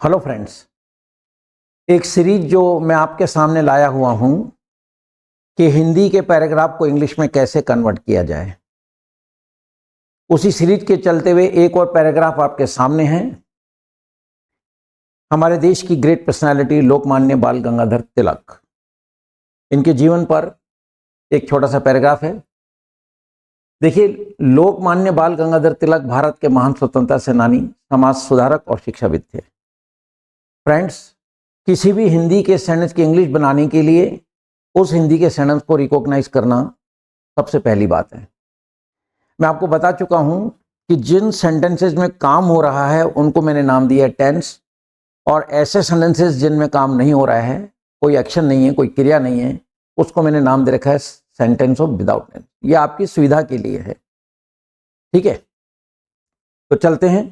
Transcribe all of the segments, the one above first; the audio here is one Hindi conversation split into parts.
हेलो फ्रेंड्स, एक सीरीज जो मैं आपके सामने लाया हुआ हूं कि हिंदी के पैराग्राफ को इंग्लिश में कैसे कन्वर्ट किया जाए। उसी सीरीज के चलते हुए एक और पैराग्राफ आपके सामने है। हमारे देश की ग्रेट पर्सनालिटी लोकमान्य बाल गंगाधर तिलक, इनके जीवन पर एक छोटा सा पैराग्राफ है। देखिए, लोकमान्य बाल गंगाधर तिलक भारत के महान स्वतंत्रता सेनानी, समाज सुधारक और शिक्षाविद थे। फ्रेंड्स, किसी भी हिंदी के सेंटेंस की इंग्लिश बनाने के लिए उस हिंदी के सेंटेंस को रिकॉग्नाइज करना सबसे पहली बात है। मैं आपको बता चुका हूं कि जिन सेंटेंसेस में काम हो रहा है उनको मैंने नाम दिया है टेंस, और ऐसे सेंटेंसेस जिनमें काम नहीं हो रहा है, कोई एक्शन नहीं है, कोई क्रिया नहीं है, उसको मैंने नाम दे रखा है सेंटेंस ऑफ विदाउट टेंस। ये आपकी सुविधा के लिए है, ठीक है। तो चलते हैं।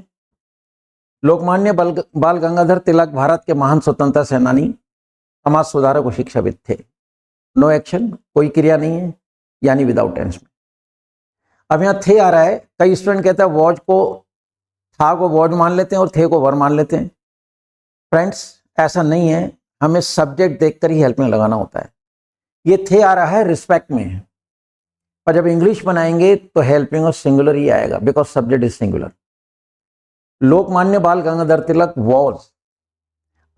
लोकमान्य बाल गंगाधर तिलक भारत के महान स्वतंत्रता सेनानी, समाज सुधारक और शिक्षाविद थे। नो एक्शन, कोई क्रिया नहीं है, यानी विदाउट टेंस में। अब यहाँ थे आ रहा है। कई स्टूडेंट कहते हैं वॉज को, था को वॉज मान लेते हैं और थे को वर मान लेते हैं। फ्रेंड्स, ऐसा नहीं है, हमें सब्जेक्ट देखकर ही हेल्पिंग लगाना होता है। ये थे आ रहा है रिस्पेक्ट में, और जब इंग्लिश बनाएंगे तो हेल्पिंग और सिंगुलर ही आएगा, because subject is singular. Lokmanya Bal Gangadhar Tilak was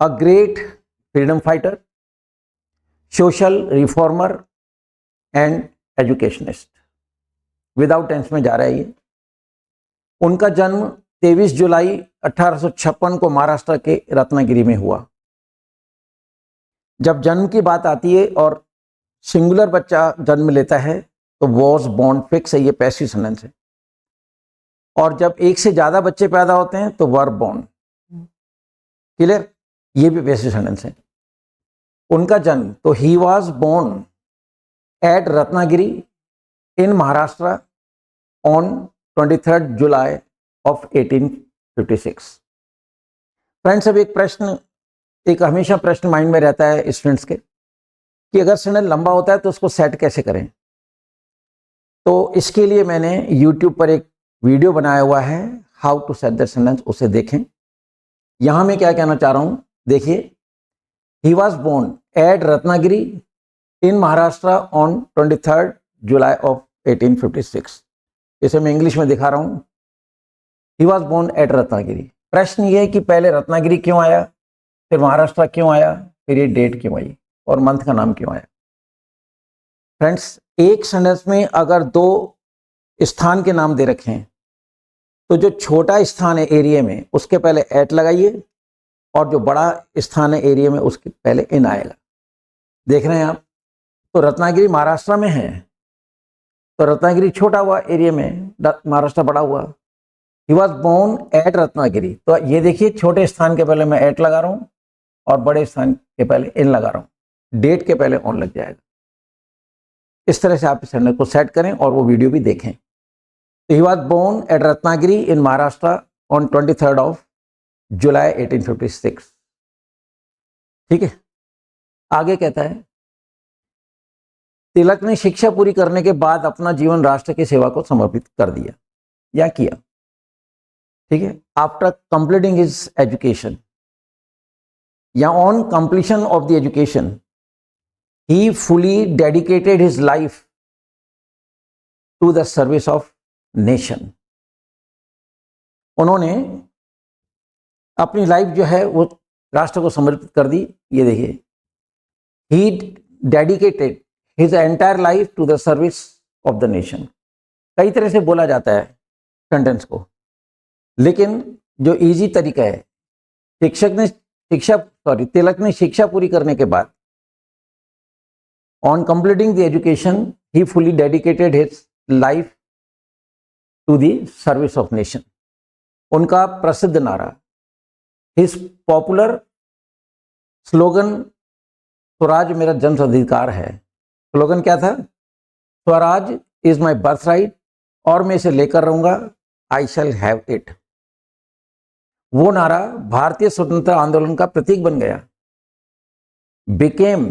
a great freedom fighter, social reformer and educationist. Without tense में जा रहा है ये। उनका जन्म 23 जुलाई 1856 को महाराष्ट्र के रत्नागिरी में हुआ। जब जन्म की बात आती है और सिंगुलर बच्चा जन्म लेता है तो वॉज बोर्न फिक्स है, ये पैसिव सेंटेंस है। और जब एक से ज्यादा बच्चे पैदा होते हैं तो वर बोर्न। क्लियर? ये भी पैसिव सेंटेंस है। उनका जन्म, तो he was born at Ratnagiri in Maharashtra on 23 July of 1856। Friends, अब एक हमेशा प्रश्न माइंड में रहता है स्टूडेंट्स के कि अगर सेंटेंस लंबा होता है तो उसको सेट कैसे करें। तो इसके लिए मैंने YouTube पर एक वीडियो बनाया हुआ है, how to set the sentence, उसे देखें। यहां मैं क्या कहना चाह रहा हूं, देखिए। He was born at Ratnagiri in Maharashtra on 23 July of 1856। इसे मैं इंग्लिश में दिखा रहा हूं। He was born at Ratnagiri. प्रश्न ये है कि पहले रत्नागिरी क्यों आया, फिर महाराष्ट्र क्यों आया, फिर ये डेट क्यों आई और मंथ का नाम क्यों आया। फ्रेंड्स, एक सेंटेंस में अगर दो स्थान के नाम दे रखे हैं तो जो छोटा स्थान है एरिया में उसके पहले एट लगाइए, और जो बड़ा स्थान है एरिया में उसके पहले इन आएगा। देख रहे हैं आप? तो रत्नागिरी महाराष्ट्र में है तो रत्नागिरी छोटा हुआ एरिया में, महाराष्ट्र बड़ा हुआ। He was born at Ratnagiri, तो ये देखिए, छोटे स्थान के पहले मैं एट लगा रहा हूँ और बड़े स्थान के पहले इन लगा रहा हूँ। डेट के पहले ऑन लग जाएगा। इस तरह से आप सेंटेंस को सेट करें और वो वीडियो भी देखें। तो he was born at Ratnagiri in Maharashtra on 23 of July 1856। ठीक है। आगे कहता है, तिलक ने शिक्षा पूरी करने के बाद अपना जीवन राष्ट्र की सेवा को समर्पित कर दिया या किया। ठीक है। आफ्टर कंप्लीटिंग हिज एजुकेशन या on completion of the education, he fully dedicated his life to the service of nation. उन्होंने अपनी लाइफ जो है वो राष्ट्र को समर्पित कर दी। ये देखिए, he dedicated his entire life to the service of the nation. कई तरह से बोला जाता है सेंटेंस को, लेकिन जो इजी तरीका है, तिलक ने शिक्षा पूरी करने के बाद, on completing the education, he fully dedicated his life to the service of nation. उनका प्रसिद्ध नारा, हिज पॉपुलर स्लोगन, स्वराज मेरा जन्म अधिकार है। स्लोगन क्या था? Swaraj is my birth right, और मैं इसे लेकर रहूंगा, आई शैल हैव इट। वो नारा भारतीय स्वतंत्रता आंदोलन का प्रतीक बन गया, became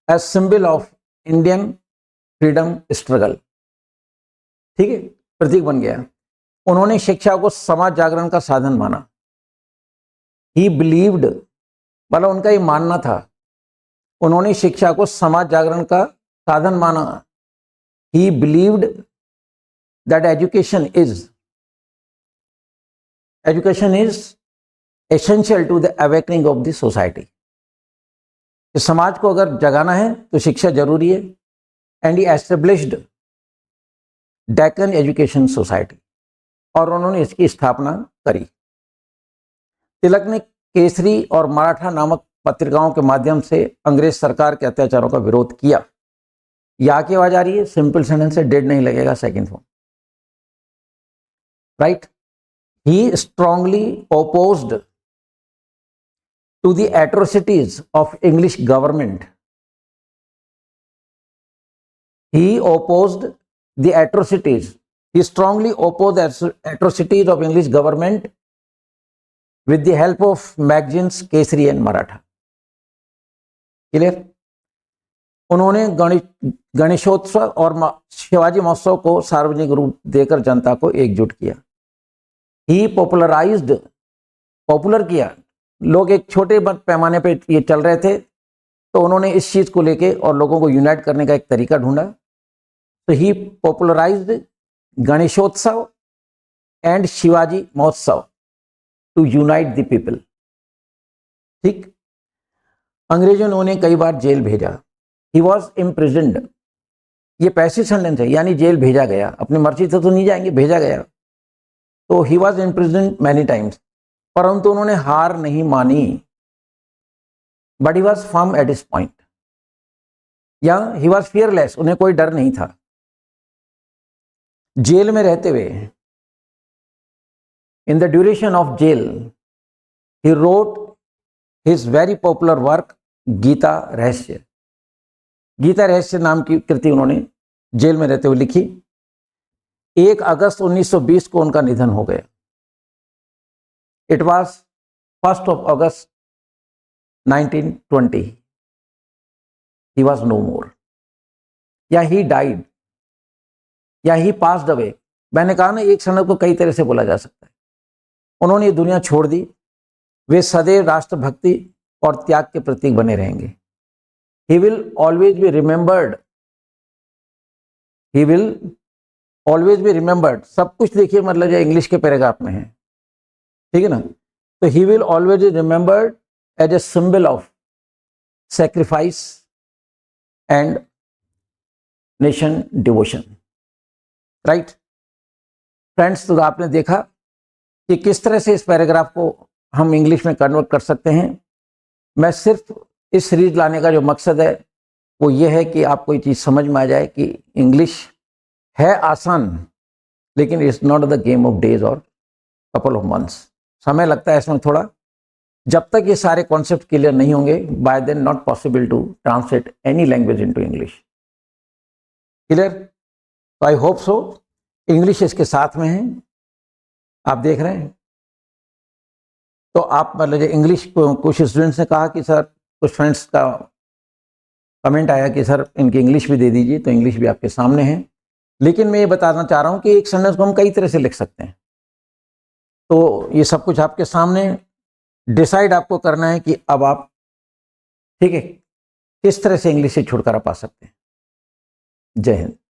a symbol of Indian freedom struggle. ठीक है, प्रतीक बन गया। उन्होंने शिक्षा को समाज जागरण का साधन माना। ही बिलीव्ड, मतलब उनका ये मानना था, उन्होंने शिक्षा को समाज जागरण का साधन माना। He believed that education is essential to the awakening of the society. समाज को अगर जगाना है तो शिक्षा जरूरी है। And he established Deccan education society, और उन्होंने इसकी स्थापना करी। तिलक ने केसरी और मराठा नामक पत्रिकाओं के माध्यम से अंग्रेज सरकार के अत्याचारों का विरोध किया। या की आवाज आ रही है? सिंपल सेंटेंस से डेड नहीं लगेगा second form, right. He strongly opposed to the atrocities of English government. He opposed the atrocities. He strongly opposed the atrocities of English government with the help of magazines Kesari and Maratha. Clear? उन्होंने गणेशोत्सव और शिवाजी महोत्सव को सार्वजनिक रूप देकर जनता को एकजुट किया। ही पॉपुलराइज्ड, पॉपुलर किया। लोग एक छोटे पैमाने पे ये चल रहे थे, तो उन्होंने इस चीज को लेके और लोगों को यूनाइट करने का एक तरीका ढूंढा। तो ही पॉपुलराइज्ड गणेशोत्सव एंड शिवाजी महोत्सव टू यूनाइट द पीपल। ठीक। अंग्रेजों ने उन्हें कई बार जेल भेजा। ही वॉज इम्प्रिजन्ड, ये पैसिव सेंटेंस है, यानी जेल भेजा गया, अपनी मर्जी से तो नहीं जाएंगे, भेजा गया। तो he was imprisoned many times, परंतु उन्होंने हार नहीं मानी। But he was firm at his point, या ही वॉज फियरलेस, उन्हें कोई डर नहीं था। जेल में रहते हुए, in the duration of jail, he wrote his very popular work Gita Rahasya. Gita रहस्य नाम की कृति उन्होंने जेल में रहते हुए लिखी। 1 अगस्त 1920 को उनका निधन हो गया। It was 1st of August 1920. He was no more. या he died, या he passed away। मैंने कहा ना, एक सनद को कई तरह से बोला जा सकता है। उन्होंने ये दुनिया छोड़ दी। वे सदैव राष्ट्रभक्ति और त्याग के प्रतीक बने रहेंगे। He will always be remembered. He will always be remembered। सब कुछ देखिए, मतलब जो इंग्लिश के पैराग्राफ में है, ठीक है ना। तो he will always remembered as a symbol of sacrifice and nation devotion, right friends. तो आपने देखा कि किस तरह से इस पैराग्राफ को हम इंग्लिश में कन्वर्ट कर सकते हैं। मैं सिर्फ इस सीरीज लाने का जो मकसद है वो ये है कि आपको ये चीज़ समझ में आ जाए कि इंग्लिश है आसान, लेकिन it's not the game of days और कपल ऑफ मंथ्स। समय लगता है इसमें थोड़ा। जब तक ये सारे कॉन्सेप्ट क्लियर नहीं होंगे, by then not possible to translate any language into English. Clear? तो आई होप सो। इंग्लिश इसके साथ में है, आप देख रहे हैं। तो आप मतलब इंग्लिश को, कुछ स्टूडेंट्स ने कहा कि सर, कुछ फ्रेंड्स का कमेंट आया कि सर इनकी इंग्लिश भी दे दीजिए, तो इंग्लिश भी आपके सामने है। लेकिन मैं ये बताना चाह रहा हूँ कि एक सेंटेंस को हम कई तरह से लिख सकते हैं। तो ये सब कुछ आपके सामने, डिसाइड आपको करना है कि अब आप, ठीक है, किस तरह से इंग्लिश से छुटकारा पा सकते हैं। जय हिंद।